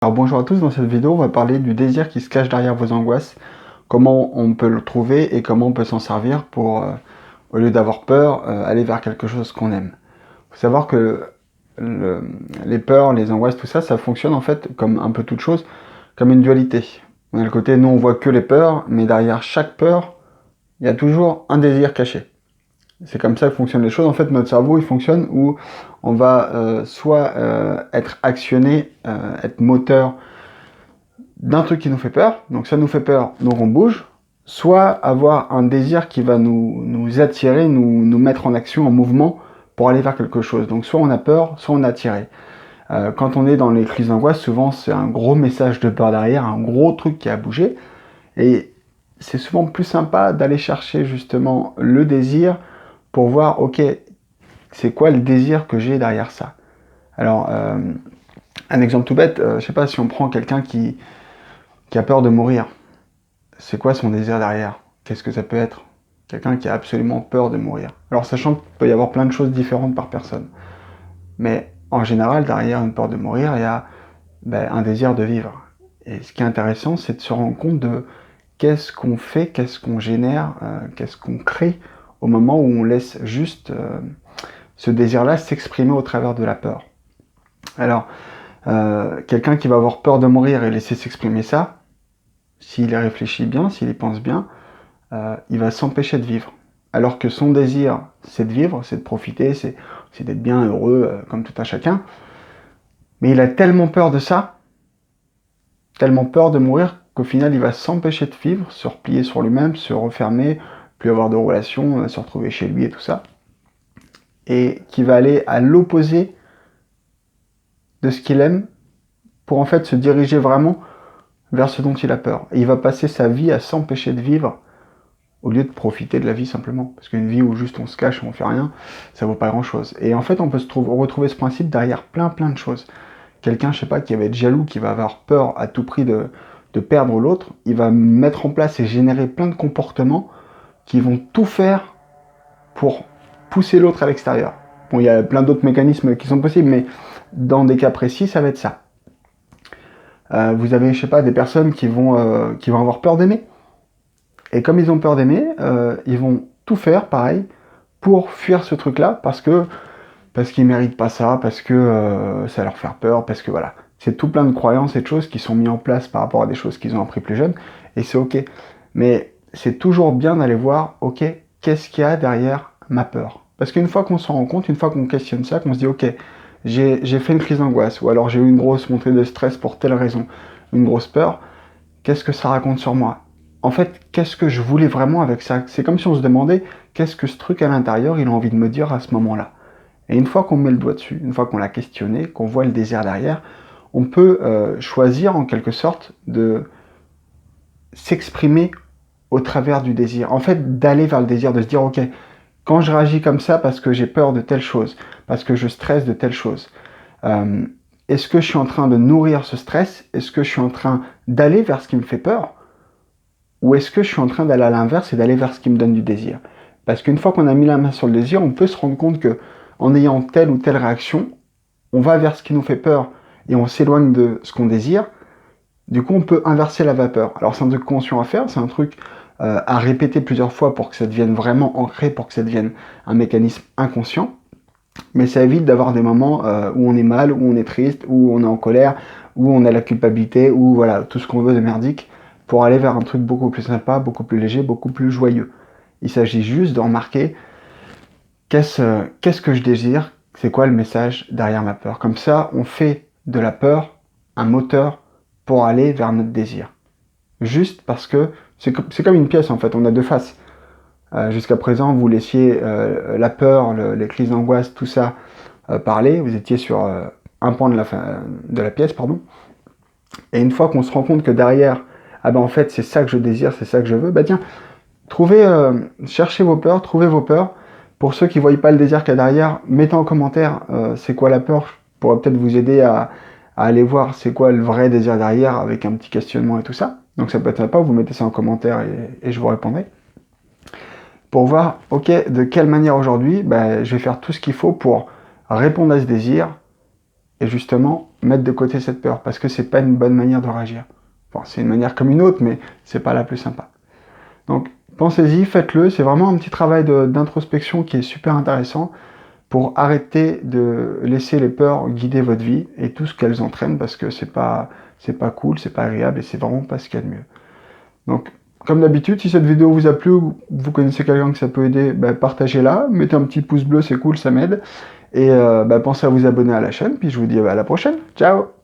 Alors bonjour à tous, dans cette vidéo on va parler du désir qui se cache derrière vos angoisses, comment on peut le trouver et comment on peut s'en servir pour, au lieu d'avoir peur, aller vers quelque chose qu'on aime. Il faut savoir que les peurs, les angoisses, tout ça, ça fonctionne en fait comme un peu toute chose, comme une dualité. On a le côté, nous on voit que les peurs, mais derrière chaque peur, il y a toujours un désir caché. C'est comme ça que fonctionnent les choses. En fait, notre cerveau, il fonctionne où on va soit être actionné, être moteur d'un truc qui nous fait peur, donc ça nous fait peur, donc on bouge, soit avoir un désir qui va nous attirer, nous mettre en action, en mouvement, pour aller vers quelque chose. Donc soit on a peur, soit on est attiré. Quand on est dans les crises d'angoisse, souvent c'est un gros message de peur derrière, un gros truc qui a bougé, et c'est souvent plus sympa d'aller chercher justement le désir pour voir, ok, c'est quoi le désir que j'ai derrière ça. Alors, un exemple tout bête, je sais pas, si on prend quelqu'un qui a peur de mourir, c'est quoi son désir derrière? Qu'est-ce que ça peut être? Quelqu'un qui a absolument peur de mourir. Alors sachant qu'il peut y avoir plein de choses différentes par personne. Mais en général, derrière une peur de mourir, il y a un désir de vivre. Et ce qui est intéressant, c'est de se rendre compte de qu'est-ce qu'on fait, qu'est-ce qu'on génère, qu'est-ce qu'on crée au moment où on laisse juste ce désir-là s'exprimer au travers de la peur. Alors, quelqu'un qui va avoir peur de mourir et laisser s'exprimer ça, s'il y réfléchit bien, s'il y pense bien, il va s'empêcher de vivre. Alors que son désir, c'est de vivre, c'est de profiter, c'est d'être bien heureux, comme tout un chacun. Mais il a tellement peur de ça, tellement peur de mourir, qu'au final, il va s'empêcher de vivre, se replier sur lui-même, se refermer, plus avoir de relations, se retrouver chez lui et tout ça. Et qui va aller à l'opposé de ce qu'il aime, pour en fait se diriger vraiment vers ce dont il a peur. Et il va passer sa vie à s'empêcher de vivre, au lieu de profiter de la vie simplement. Parce qu'une vie où juste on se cache, on fait rien, ça vaut pas grand chose. Et en fait, on peut retrouver ce principe derrière plein de choses. Quelqu'un, je sais pas, qui va être jaloux, qui va avoir peur à tout prix de perdre l'autre, il va mettre en place et générer plein de comportements qui vont tout faire pour pousser l'autre à l'extérieur. Bon, il y a plein d'autres mécanismes qui sont possibles, mais dans des cas précis, ça va être ça. Vous avez, je sais pas, des personnes qui vont avoir peur d'aimer. Et comme ils ont peur d'aimer, ils vont tout faire, pareil, pour fuir ce truc-là, parce qu'ils méritent pas ça, parce que ça leur fait peur, parce que voilà. C'est tout plein de croyances et de choses qui sont mises en place par rapport à des choses qu'ils ont appris plus jeunes, et c'est ok. Mais c'est toujours bien d'aller voir, ok, qu'est-ce qu'il y a derrière ma peur? Parce qu'une fois qu'on s'en rend compte, une fois qu'on questionne ça, qu'on se dit, ok, j'ai fait une crise d'angoisse, ou alors j'ai eu une grosse montée de stress pour telle raison, une grosse peur, qu'est-ce que ça raconte sur moi? En fait, qu'est-ce que je voulais vraiment avec ça? C'est comme si on se demandait, qu'est-ce que ce truc à l'intérieur, il a envie de me dire à ce moment-là? Et une fois qu'on met le doigt dessus, une fois qu'on l'a questionné, qu'on voit le désir derrière, on peut choisir en quelque sorte de s'exprimer au travers du désir. En fait, d'aller vers le désir, de se dire, ok, quand je réagis comme ça parce que j'ai peur de telle chose, parce que je stresse de telle chose, est-ce que je suis en train de nourrir ce stress? Est-ce que je suis en train d'aller vers ce qui me fait peur? Ou est-ce que je suis en train d'aller à l'inverse et d'aller vers ce qui me donne du désir? Parce qu'une fois qu'on a mis la main sur le désir, on peut se rendre compte que en ayant telle ou telle réaction, on va vers ce qui nous fait peur et on s'éloigne de ce qu'on désire. Du coup, on peut inverser la vapeur. Alors c'est un truc conscient à faire, c'est un truc à répéter plusieurs fois pour que ça devienne vraiment ancré, pour que ça devienne un mécanisme inconscient. Mais ça évite d'avoir des moments où on est mal, où on est triste, où on est en colère, où on a la culpabilité, où voilà, tout ce qu'on veut de merdique, pour aller vers un truc beaucoup plus sympa, beaucoup plus léger, beaucoup plus joyeux. Il s'agit juste de remarquer qu'est-ce que je désire, c'est quoi le message derrière ma peur. Comme ça, on fait de la peur un moteur pour aller vers notre désir. Juste parce que c'est comme une pièce en fait, on a deux faces. Jusqu'à présent, vous laissiez la peur, les crises d'angoisse, tout ça parler, vous étiez sur un point de la pièce, pardon. Et une fois qu'on se rend compte que derrière, ah ben en fait c'est ça que je désire, c'est ça que je veux, bah tiens, cherchez vos peurs, trouvez vos peurs. Pour ceux qui ne voient pas le désir qu'il y a derrière, mettez en commentaire c'est quoi la peur. Je pourrais peut-être vous aider à aller voir c'est quoi le vrai désir derrière avec un petit questionnement et tout ça. Donc ça peut être sympa, vous mettez ça en commentaire et je vous répondrai. Pour voir, ok, de quelle manière aujourd'hui, je vais faire tout ce qu'il faut pour répondre à ce désir et justement mettre de côté cette peur, parce que c'est pas une bonne manière de réagir. Enfin, c'est une manière comme une autre, mais c'est pas la plus sympa. Donc, pensez-y, faites-le, c'est vraiment un petit travail d'introspection qui est super intéressant pour arrêter de laisser les peurs guider votre vie et tout ce qu'elles entraînent, parce que c'est pas cool, c'est pas agréable et c'est vraiment pas ce qu'il y a de mieux. Donc, comme d'habitude, si cette vidéo vous a plu ou vous connaissez quelqu'un que ça peut aider, partagez-la, mettez un petit pouce bleu, c'est cool, ça m'aide. Et pensez à vous abonner à la chaîne, puis je vous dis à la prochaine. Ciao!